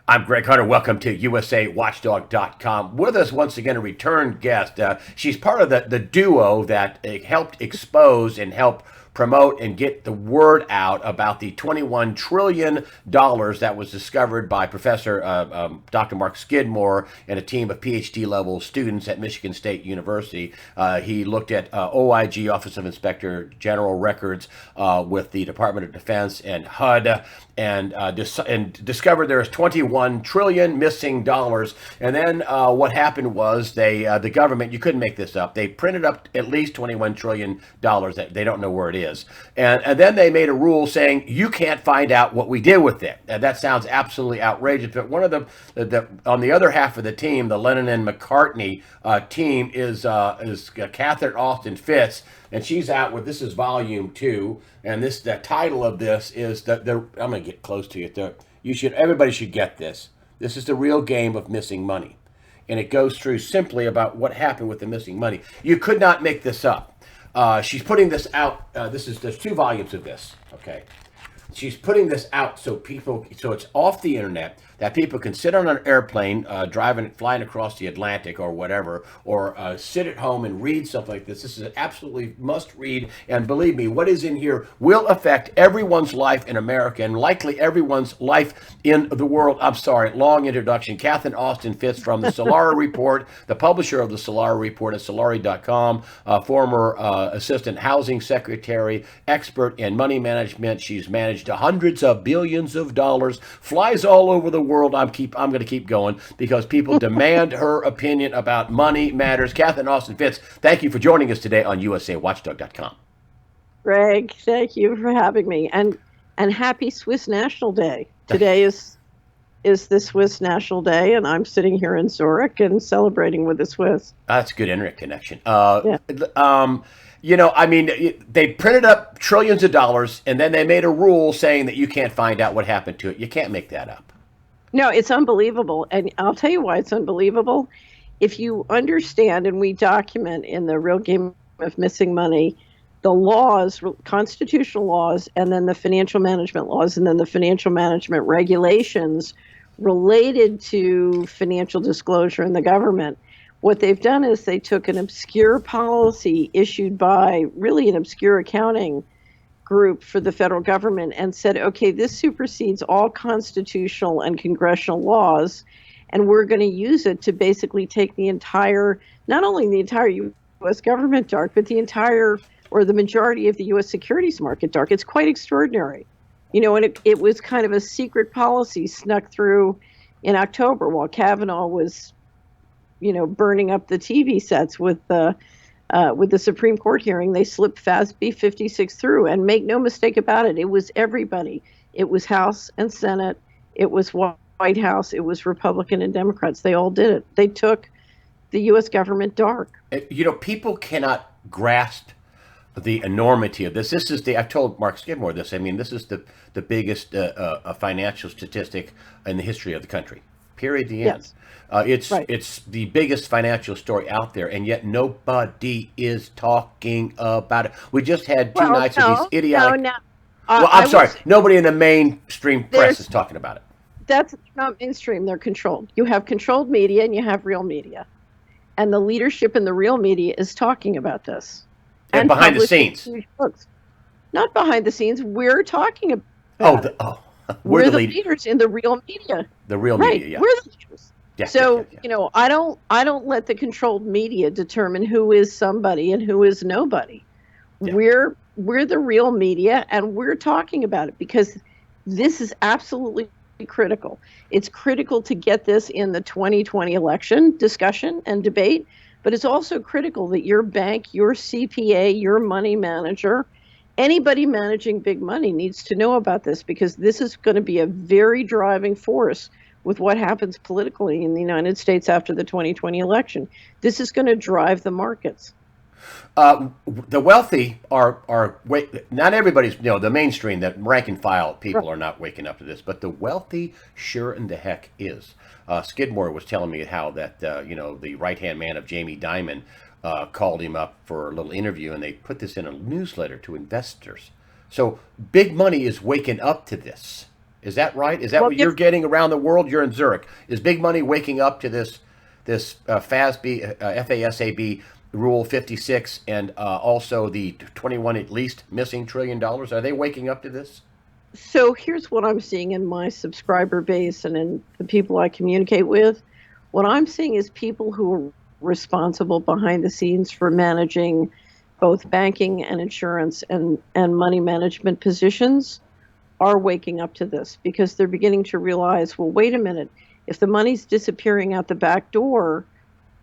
I'm Greg Hunter. Welcome to USAWatchdog.com. With us once again, a return guest. She's part of the duo that helped expose and help promote and get the word out about the $21 trillion that was discovered by Professor Dr. Mark Skidmore and a team of PhD level students at Michigan State University. He looked at OIG, Office of Inspector General records with the Department of Defense and HUD, and discovered there's 21 trillion missing dollars. And then what happened was the government, you couldn't make this up, they printed up at least 21 trillion dollars that they don't know where it is, and then they made a rule saying you can't find out what we did with it. And that sounds absolutely outrageous. But one of the on the other half of the team, the Lennon and McCartney team, is Catherine Austin Fitts, and she's out with, this is volume 2, and the title of this is I'm gonna get close to you. Everybody should get this. This is the real game of missing money, and it goes through simply about what happened with the missing money. You could not make this up. She's putting this out. There's 2 volumes of this. Okay, she's putting this out so it's off the internet, that people can sit on an airplane, flying across the Atlantic or whatever, or sit at home and read something like this. This is an absolutely must read. And believe me, what is in here will affect everyone's life in America and likely everyone's life in the world. I'm sorry, long introduction. Catherine Austin Fitts from the Solari Report, the publisher of the Solari Report at Solari.com, former assistant housing secretary, expert in money management. She's managed hundreds of billions of dollars, flies all over the world. I'm going to keep going because people demand her opinion about money matters. Catherine Austin Fitts, thank you for joining us today on USAWatchdog.com. Greg, thank you for having me, and happy Swiss National Day. Today is the Swiss National Day, and I'm sitting here in Zurich and celebrating with the Swiss. That's a good internet connection. Yeah. They printed up trillions of dollars, and then they made a rule saying that you can't find out what happened to it. You can't make that up. No, it's unbelievable. And I'll tell you why it's unbelievable. If you understand, and we document in the Real Game of Missing Money, the laws, constitutional laws, and then the financial management laws, and then the financial management regulations related to financial disclosure in the government, what they've done is they took an obscure policy issued by really an obscure accounting group for the federal government and said, okay, this supersedes all constitutional and congressional laws, and we're going to use it to basically take not only the entire U.S. government dark, but the entire, or the majority of the U.S. securities market dark. It's quite extraordinary. And it was kind of a secret policy snuck through in October while Kavanaugh was, burning up the TV sets with the Supreme Court hearing. They slipped FASB 56 through, and make no mistake about it, it was everybody. It was House and Senate. It was White House. It was Republican and Democrats. They all did it. They took the U.S. government dark. People cannot grasp the enormity of this. I've told Mark Skidmore this. This is the biggest financial statistic in the history of the country. Period. The end. Yes. It's the biggest financial story out there, and yet nobody is talking about it. We just had two nights of these idiotic. No. I'm sorry. Nobody in the mainstream press is talking about it. That's not mainstream. They're controlled. You have controlled media and you have real media, and the leadership in the real media is talking about this. And behind the scenes. Not behind the scenes. We're talking about it. We're the leaders in the real media. The real media, yeah. We're the leaders. Yeah, so, yeah. I don't let the controlled media determine who is somebody and who is nobody. Yeah. We're the real media, and we're talking about it because this is absolutely critical. It's critical to get this in the 2020 election discussion and debate, but it's also critical that your bank, your CPA, your money manager, anybody managing big money needs to know about this, because this is going to be a very driving force with what happens politically in the United States after the 2020 election. This is going to drive the markets. The wealthy are not everybody's, the mainstream, that rank and file people are not waking up to this, but the wealthy sure in the heck is. Skidmore was telling me how that, the right-hand man of Jamie Dimon called him up for a little interview, and they put this in a newsletter to investors. So big money is waking up to this. Is that right? Is that Well, what you're getting around the world? You're in Zurich. Is big money waking up to this FASB, FASAB Rule 56, and also the 21 at least missing $1 trillion? Are they waking up to this? so here's what I'm seeing in my subscriber base and in the people I communicate with. What I'm seeing is people who are responsible behind the scenes for managing both banking and insurance and money management positions are waking up to this because they're beginning to realize, well, wait a minute, if the money's disappearing out the back door,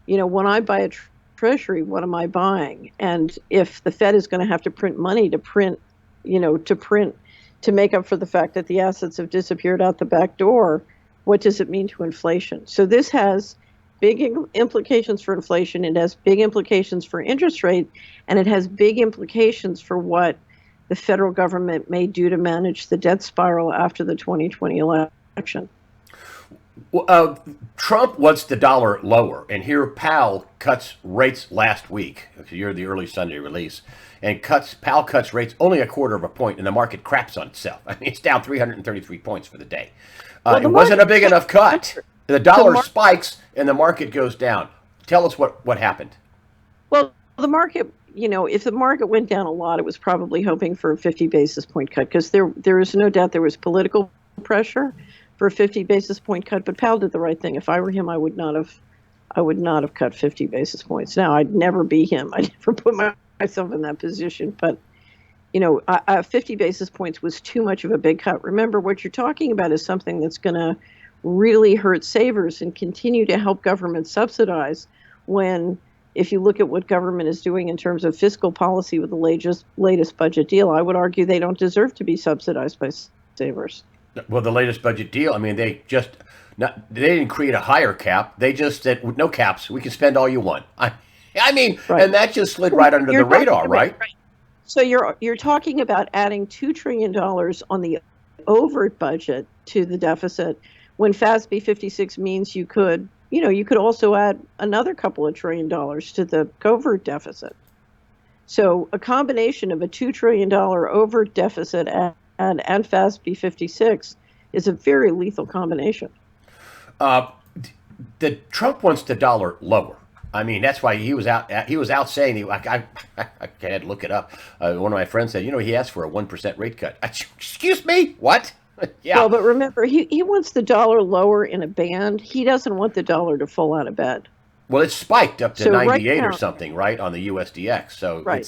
when I buy a treasury, what am I buying? And if the Fed is going to have to print money to print, to print to make up for the fact that the assets have disappeared out the back door, what does it mean to inflation? So this has big implications for inflation. It has big implications for interest rate, and it has big implications for what the federal government may do to manage the debt spiral after the 2020 election. Well, Trump wants the dollar lower, and here Powell cuts rates last week. You're the early Sunday release, and Powell cuts rates only a quarter of a point, and the market craps on itself. I mean, it's down 333 points for the day. It wasn't a big enough cut. The dollar spikes, and the market goes down. Tell us what happened. Well, the market, if the market went down a lot, it was probably hoping for a 50 basis point cut because there is no doubt there was political pressure for a 50 basis point cut, but Powell did the right thing. If I were him, I would not have cut 50 basis points. Now, I'd never be him. I'd never put myself in that position, but 50 basis points was too much of a big cut. Remember, what you're talking about is something that's going to really hurt savers and continue to help government subsidize when, if you look at what government is doing in terms of fiscal policy with the latest budget deal, I would argue they don't deserve to be subsidized by savers. Well, the latest budget deal, I mean, they didn't create a higher cap. They just said, no caps. We can spend all you want. I mean, right. And that just slid right under the radar, right? So you're talking about adding $2 trillion on the overt budget to the deficit when FASB 56 means you could also add another couple of $1 trillion to the covert deficit. So a combination of a $2 trillion overt deficit and FASB 56 is a very lethal combination. Trump wants the dollar lower. I mean, that's why he was out saying, I had to look it up. One of my friends said, he asked for a 1% rate cut. Excuse me? What? Yeah. Well, but remember, he wants the dollar lower in a band. He doesn't want the dollar to fall out of bed. Well, it's spiked up to 98 or something, right, on the USDX. So right.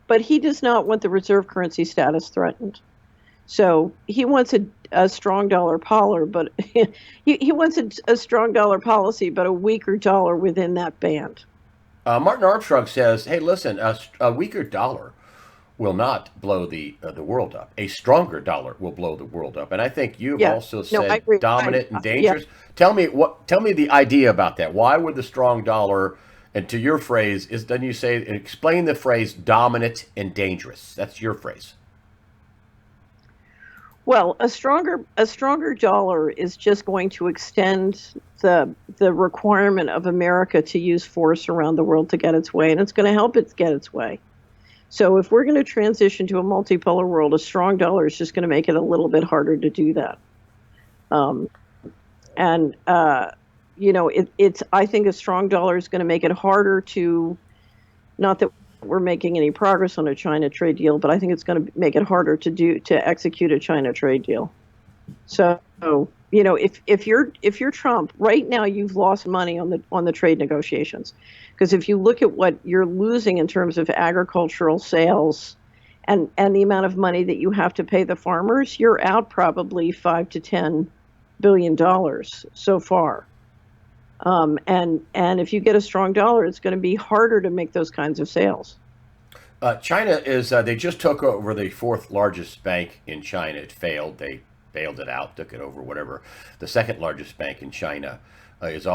But he does not want the reserve currency status threatened. So he wants a strong dollar but he wants a strong dollar policy, but a weaker dollar within that band. Martin Armstrong says, "Hey, listen, a weaker dollar will not blow the world up. A stronger dollar will blow the world up." And I think you've also said dominant and dangerous. Yeah. Tell me the idea about that. Why would the strong dollar, and to your phrase, then you say, explain the phrase dominant and dangerous. That's your phrase. Well, a stronger dollar is just going to extend the requirement of America to use force around the world to get its way, and it's going to help it get its way. So if we're going to transition to a multipolar world, a strong dollar is just going to make it a little bit harder to do that. I think a strong dollar is going to make it harder to, not that we're making any progress on a China trade deal, but I think it's going to make it harder to execute a China trade deal. So, if you're Trump right now, you've lost money on the trade negotiations, because if you look at what you're losing in terms of agricultural sales and the amount of money that you have to pay the farmers, you're out probably $5 to $10 billion so far. And if you get a strong dollar, it's going to be harder to make those kinds of sales. China is, they just took over the fourth largest bank in China. It failed. They bailed it out, took it over, whatever. The second largest bank in China is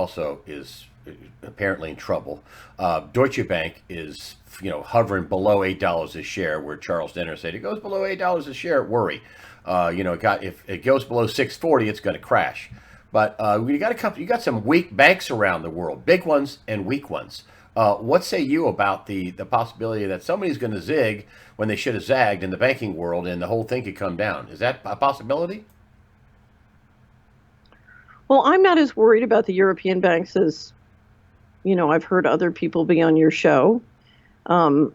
apparently in trouble. Deutsche Bank is, hovering below $8 a share, where Charles Denner said, it goes below $8 a share, worry. If it goes below 640, it's going to crash. But you got some weak banks around the world, big ones and weak ones. What say you about the possibility that somebody's going to zig when they should have zagged in the banking world, and the whole thing could come down? Is that a possibility? Well, I'm not as worried about the European banks as, I've heard other people be on your show. Um,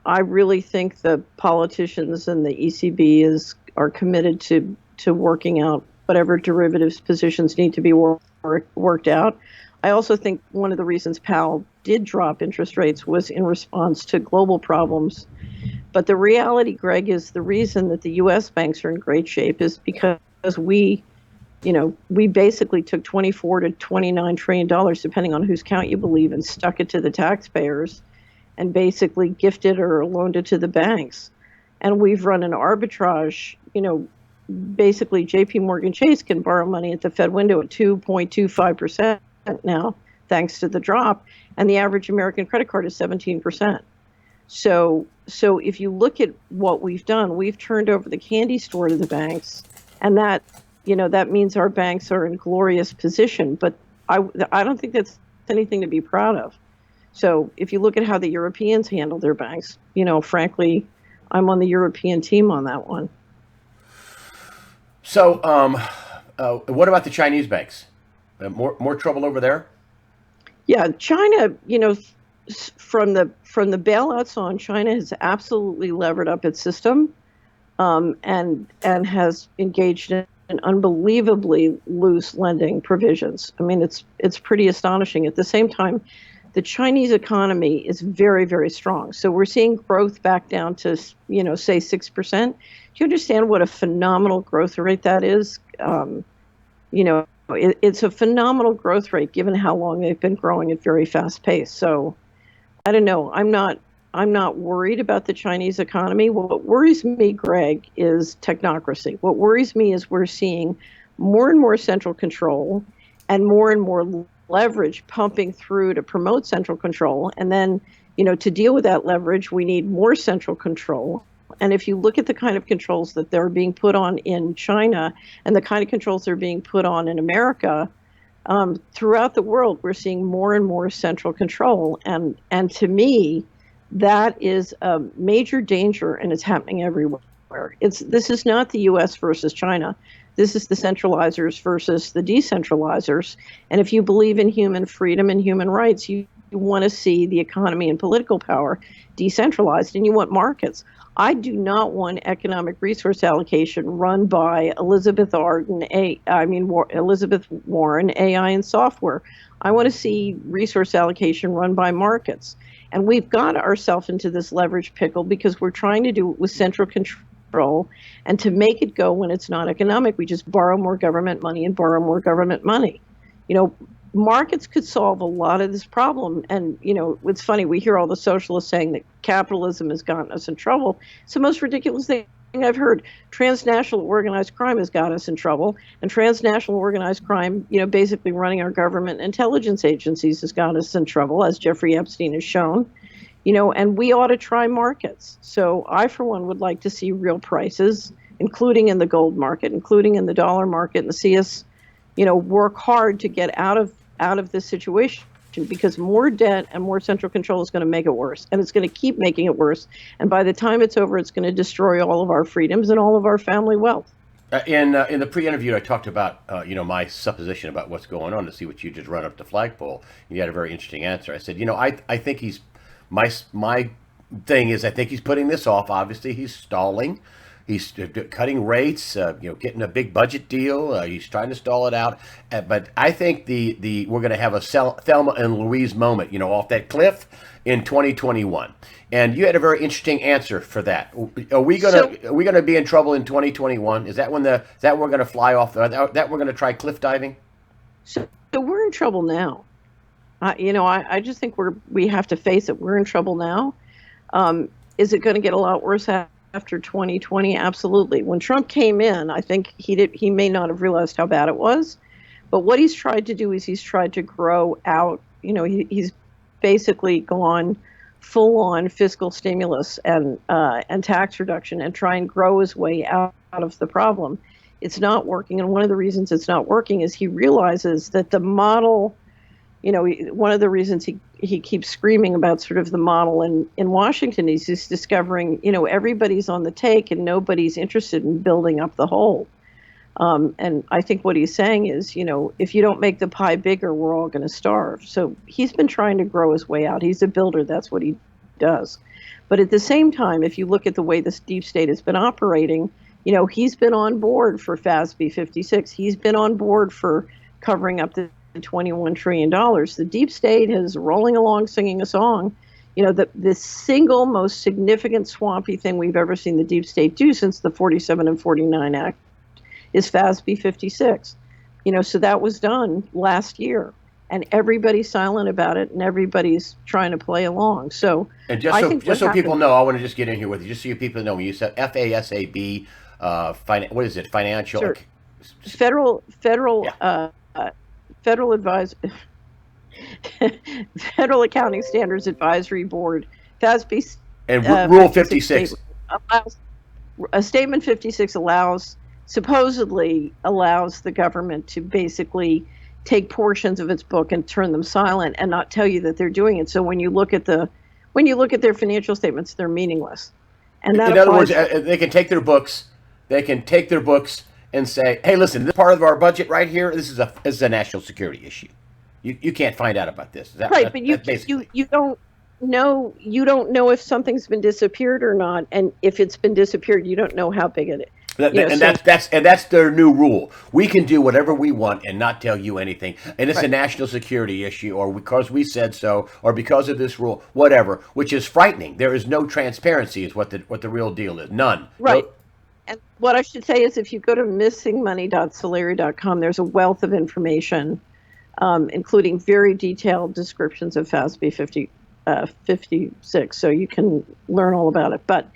I really think the politicians and the ECB are committed to working out whatever derivatives positions need to be worked out. I also think one of the reasons Powell did drop interest rates was in response to global problems. But the reality, Greg, is the reason that the U.S. banks are in great shape is because we basically took 24 to 29 trillion dollars, depending on whose count you believe, and stuck it to the taxpayers and basically gifted or loaned it to the banks. And we've run an arbitrage, basically JP Morgan Chase can borrow money at the Fed window at 2.25% now, thanks to the drop. And the average American credit card is 17%. So if you look at what we've done, we've turned over the candy store to the banks, and that means our banks are in glorious position. But I don't think that's anything to be proud of. So if you look at how the Europeans handle their banks, frankly, I'm on the European team on that one. So, what about the Chinese banks? More trouble over there? Yeah, China, from the bailouts on, China has absolutely levered up its system, and has engaged in unbelievably loose lending provisions. I mean, it's pretty astonishing. At the same time, the Chinese economy is very, very strong. So we're seeing growth back down to, say 6%. Do you understand what a phenomenal growth rate that is? It's a phenomenal growth rate given how long they've been growing at very fast pace. So I don't know. I'm not worried about the Chinese economy. What worries me, Greg, is technocracy. What worries me is we're seeing more and more central control and more leverage pumping through to promote central control. And then, to deal with that leverage, we need more central control. And if you look at the kind of controls that they're being put on in China and the kind of controls that are being put on in America, throughout the world, we're seeing more and more central control. And to me, that is a major danger, and it's happening everywhere. This is not the U.S. versus China. This is the centralizers versus the decentralizers. And if you believe in human freedom and human rights, you want to see the economy and political power decentralized, and you want markets. I do not want economic resource allocation run by Elizabeth Warren, AI and software. I want to see resource allocation run by markets. And we've got ourselves into this leverage pickle because we're trying to do it with central control. And to make it go when it's not economic, we just borrow more government money and borrow more government money. Markets could solve a lot of this problem. And, it's funny, we hear all the socialists saying that capitalism has gotten us in trouble. It's the most ridiculous thing I've heard. Transnational organized crime has got us in trouble. And transnational organized crime, basically running our government intelligence agencies has got us in trouble, as Jeffrey Epstein has shown. And we ought to try markets. So I, for one, would like to see real prices, including in the gold market, including in the dollar market, and see us, work hard to get out of this situation, because more debt and more central control is going to make it worse, and it's going to keep making it worse. And by the time it's over, it's going to destroy all of our freedoms and all of our family wealth. In the pre-interview, I talked about my supposition about what's going on to see what you just run up the flagpole. You had a very interesting answer. I said, I think he's my thing is I think he's putting this off. Obviously, he's stalling. He's cutting rates, getting a big budget deal. He's trying to stall it out. But I think the we're going to have a Thelma and Louise moment, off that cliff in 2021. And you had a very interesting answer for that. Are we going to be in trouble in 2021? Is that when we're going to fly off? That we're going to try cliff diving? So we're in trouble now. I just think we have to face it. We're in trouble now. Is it going to get a lot worse after 2020? Absolutely. When Trump came in, I think he may not have realized how bad it was. But what he's tried to do is he's tried to grow out. He's basically gone full on fiscal stimulus and tax reduction and try and grow his way out of the problem. It's not working. And one of the reasons it's not working is he realizes that the model, one of the reasons he keeps screaming about sort of the model in Washington is he's discovering, everybody's on the take and nobody's interested in building up the whole. And I think what he's saying is, if you don't make the pie bigger, we're all going to starve. So he's been trying to grow his way out. He's a builder. That's what he does. But at the same time, if you look at the way this deep state has been operating, he's been on board for FASB 56. He's been on board for covering up the $21 trillion. The deep state is rolling along singing a song. The single most significant swampy thing we've ever seen the deep state do since the 47 and 49 Act is FASB 56. So that was done last year. And everybody's silent about it, and everybody's trying to play along. So, and just so people know, I want to just get in here with you, just so you people know, when you said FASAB, what is it? Financial, sure. Federal yeah. Federal Federal Accounting Standards Advisory Board, FASB, and Rule 56. A Statement 56 supposedly allows the government to basically take portions of its book and turn them silent and not tell you that they're doing it. So when you look at their financial statements, they're meaningless. And that, in other words, they can take their books. They can take their books and say, "Hey, listen, this part of our budget right here. This is a national security issue. You can't find out about this." Right, but you don't know. You don't know if something's been disappeared or not, and if it's been disappeared, you don't know how big it is. That's their new rule. We can do whatever we want and not tell you anything. And it's a national security issue, or because we said so, or because of this rule, whatever. Which is frightening. There is no transparency. Is what the real deal is. None. Right. No. And what I should say is, if you go to missingmoney.solari.com, there's a wealth of information, including very detailed descriptions of FASB 56, so you can learn all about it. But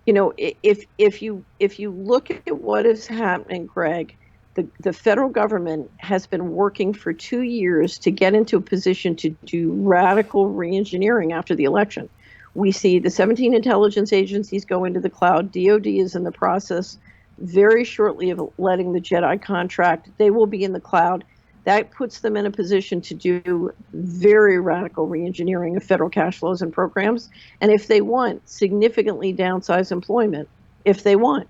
if you look at what is happening, Greg, the federal government has been working for 2 years to get into a position to do radical reengineering after the election. We see the 17 intelligence agencies go into the cloud. DOD is in the process very shortly of letting the JEDI contract. They will be in the cloud. That puts them in a position to do very radical reengineering of federal cash flows and programs. And if they want, significantly downsize employment, if they want.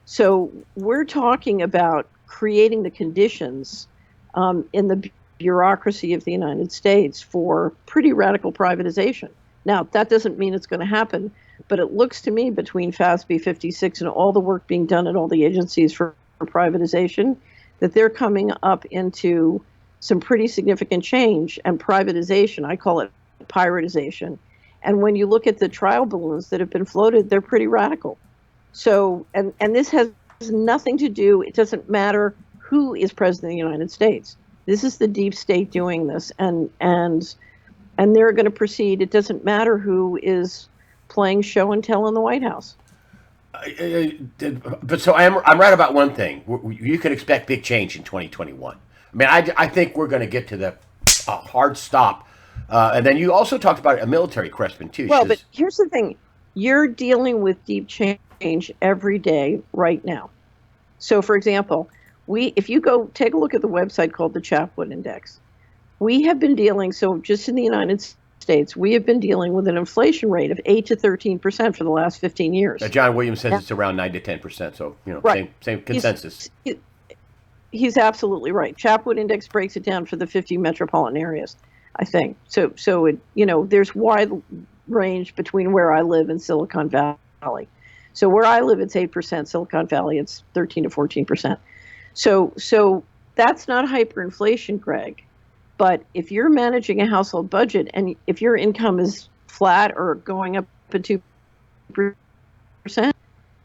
So we're talking about creating the conditions in the bureaucracy of the United States for pretty radical privatization. Now, that doesn't mean it's going to happen, but it looks to me, between FASB 56 and all the work being done at all the agencies for privatization, that they're coming up into some pretty significant change and privatization. I call it piratization. And when you look at the trial balloons that have been floated, they're pretty radical. So, and this has nothing to do, it doesn't matter who is president of the United States. This is the deep state doing this, and they're going to proceed. It doesn't matter who is playing show and tell in the White House. But so I'm right about one thing. You could expect big change in 2021. I mean, I think we're going to get to the hard stop. And then you also talked about a military question too. Well, but here's the thing. You're dealing with deep change every day right now. So, for example, if you go take a look at the website called the Chapwood Index, we have been dealing, so just in the United States, we have been dealing with an inflation rate of 8 to 13% for the last 15 years. John Williams says it's around 9 to 10%. So, right. same consensus. He's absolutely right. Chapwood Index breaks it down for the 50 metropolitan areas, I think. So it, there's wide range between where I live and Silicon Valley. So where I live, it's 8%. Silicon Valley, it's 13 to 14%. So that's not hyperinflation, Greg. But if you're managing a household budget and if your income is flat or going up to 2%, a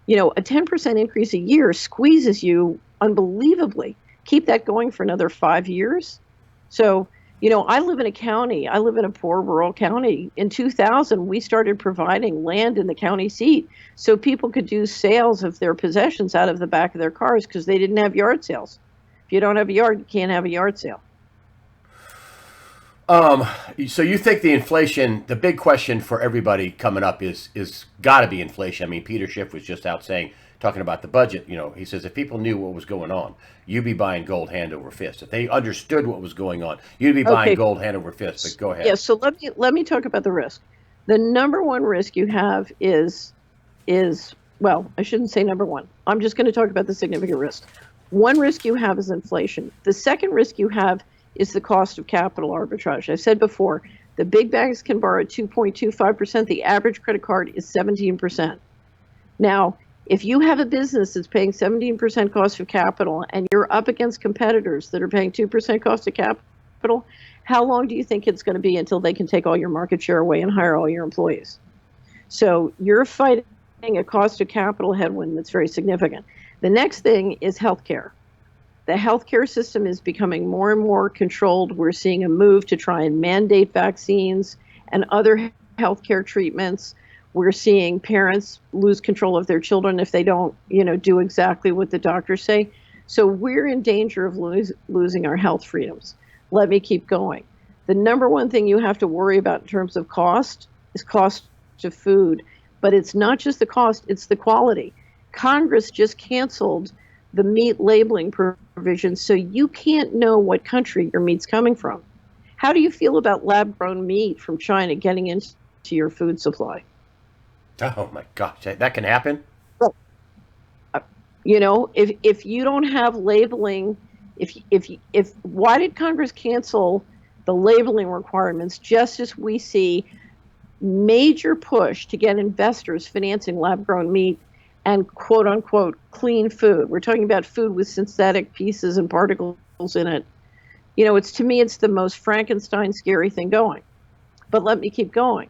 10% increase a year squeezes you unbelievably. Keep that going for another 5 years. So, I live in a county. I live in a poor rural county. In 2000, we started providing land in the county seat so people could do sales of their possessions out of the back of their cars because they didn't have yard sales. If you don't have a yard, you can't have a yard sale. So you think the inflation, the big question for everybody coming up is got to be inflation. I mean, Peter Schiff was just out talking about the budget. He says if people knew what was going on, you'd be buying gold hand over fist. If they understood what was going on, you'd be buying gold hand over fist. But go ahead. Yeah. So let me talk about the risk. The number one risk you have is well, I shouldn't say number one. I'm just going to talk about the significant risk. One risk you have is inflation. The second risk you have is the cost of capital arbitrage. I've said before, the big banks can borrow at 2.25%. The average credit card is 17%. Now, if you have a business that's paying 17% cost of capital and you're up against competitors that are paying 2% cost of capital, how long do you think it's going to be until they can take all your market share away and hire all your employees? So you're fighting a cost of capital headwind that's very significant. The next thing is healthcare. The healthcare system is becoming more and more controlled. We're seeing a move to try and mandate vaccines and other healthcare treatments. We're seeing parents lose control of their children if they don't, do exactly what the doctors say. So we're in danger of losing our health freedoms. Let me keep going. The number one thing you have to worry about in terms of cost is cost of food. But it's not just the cost, it's the quality. Congress just canceled the meat labeling provisions, so you can't know what country your meat's coming from. How do you feel about lab-grown meat from China getting into your food supply? Oh my gosh, that can happen. If you don't have labeling, if why did Congress cancel the labeling requirements just as we see major push to get investors financing lab-grown meat and quote-unquote clean food? We're talking about food with synthetic pieces and particles in it. To me, it's the most Frankenstein scary thing going. But let me keep going.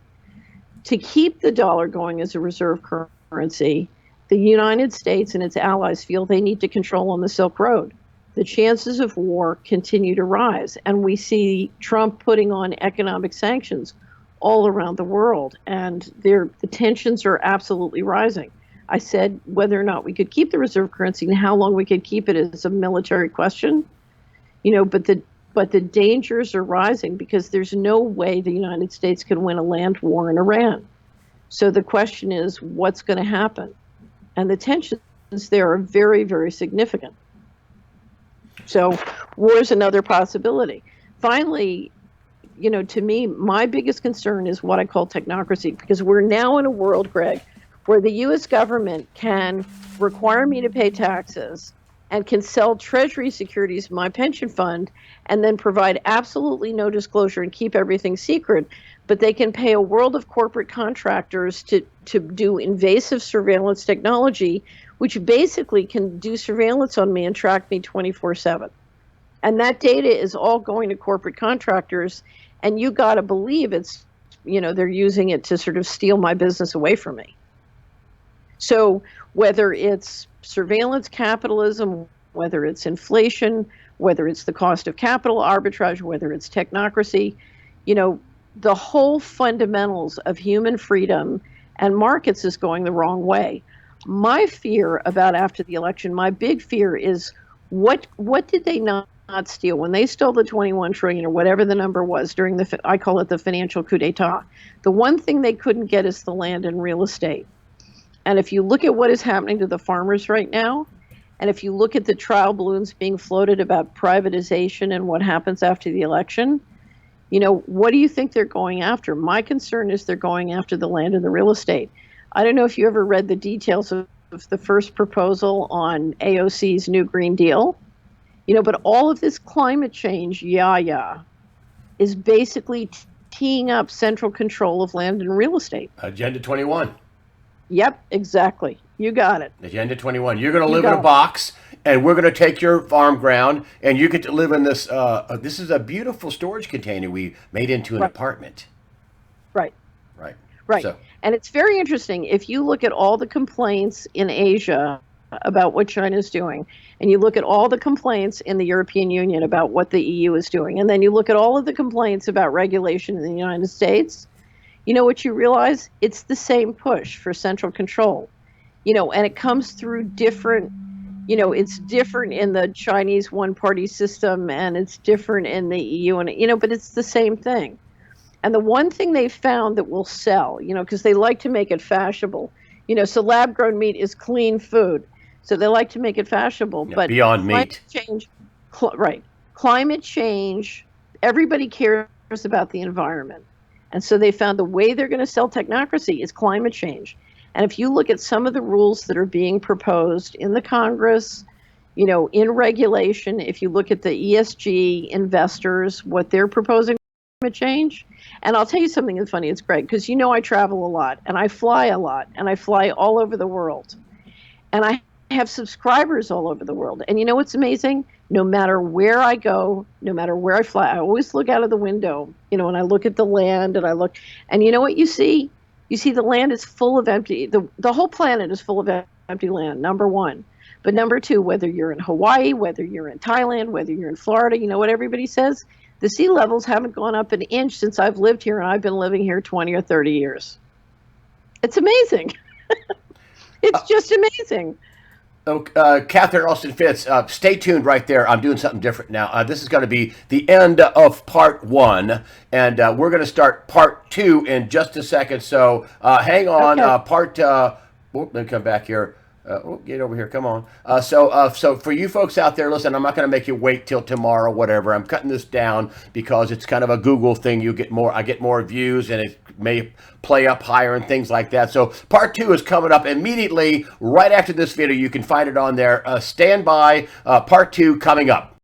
To keep the dollar going as a reserve currency, the United States and its allies feel they need to control on the Silk Road. The chances of war continue to rise, and we see Trump putting on economic sanctions all around the world, and the tensions are absolutely rising. I said whether or not we could keep the reserve currency and how long we could keep it is a military question, but the dangers are rising because there's no way the United States can win a land war in Iran. So the question is, what's going to happen? And the tensions there are very, very significant. So war is another possibility. Finally, to me, my biggest concern is what I call technocracy, because we're now in a world, Greg, where the U.S. government can require me to pay taxes and can sell Treasury securities in my pension fund and then provide absolutely no disclosure and keep everything secret. But they can pay a world of corporate contractors to do invasive surveillance technology, which basically can do surveillance on me and track me 24/7. And that data is all going to corporate contractors. And you got to believe it's, they're using it to sort of steal my business away from me. So whether it's surveillance capitalism, whether it's inflation, whether it's the cost of capital arbitrage, whether it's technocracy, the whole fundamentals of human freedom and markets is going the wrong way. My fear about after the election, my big fear is what did they not steal when they stole the 21 trillion or whatever the number was during I call it the financial coup d'etat. The one thing they couldn't get is the land and real estate. And if you look at what is happening to the farmers right now, and if you look at the trial balloons being floated about privatization and what happens after the election, what do you think they're going after? My concern is they're going after the land and the real estate. I don't know if you ever read the details of the first proposal on AOC's new Green Deal, but all of this climate change, is basically teeing up central control of land and real estate. Agenda 21. Yep, exactly. You got it. Agenda 21. You're going to live in a box, and we're going to take your farm ground, and you get to live in this. This is a beautiful storage container we made into an apartment. Right. Right. So. And it's very interesting. If you look at all the complaints in Asia about what China is doing, and you look at all the complaints in the European Union about what the EU is doing, and then you look at all of the complaints about regulation in the United States, what you realize? It's the same push for central control, and it comes through different, it's different in the Chinese one-party system, and it's different in the EU, and but it's the same thing. And the one thing they found that will sell, because they like to make it fashionable, so lab-grown meat is clean food, so they like to make it fashionable. Yeah, but beyond meat, change, right? Climate change. Everybody cares about the environment. And so they found the way they're going to sell technocracy is climate change. And if you look at some of the rules that are being proposed in the Congress, In regulation, if you look at the ESG investors, what they're proposing climate change. And I'll tell you something that's funny. It's great because I travel a lot and I fly a lot and I fly all over the world. And I have subscribers all over the world. And you know what's amazing? No matter where I go, no matter where I fly, I always look out of the window, and I look at the land and I look, and you know what you see? You see the land is full of the whole planet is full of empty land, number one. But number two, whether you're in Hawaii, whether you're in Thailand, whether you're in Florida, you know what everybody says? The sea levels haven't gone up an inch since I've lived here, and I've been living here 20 or 30 years. It's amazing. It's just amazing. Oh, Catherine Austin Fitz, stay tuned right there. I'm doing something different now. This is going to be the end of part one, and we're going to start part two in just a second. So hang on. Okay. Let me come back here. Get over here. Come on. So for you folks out there, listen, I'm not going to make you wait till tomorrow, whatever. I'm cutting this down because it's kind of a Google thing. I get more views, and it may play up higher and things like that. So part two is coming up immediately right after this video. You can find it on there. Stand by. Part two coming up.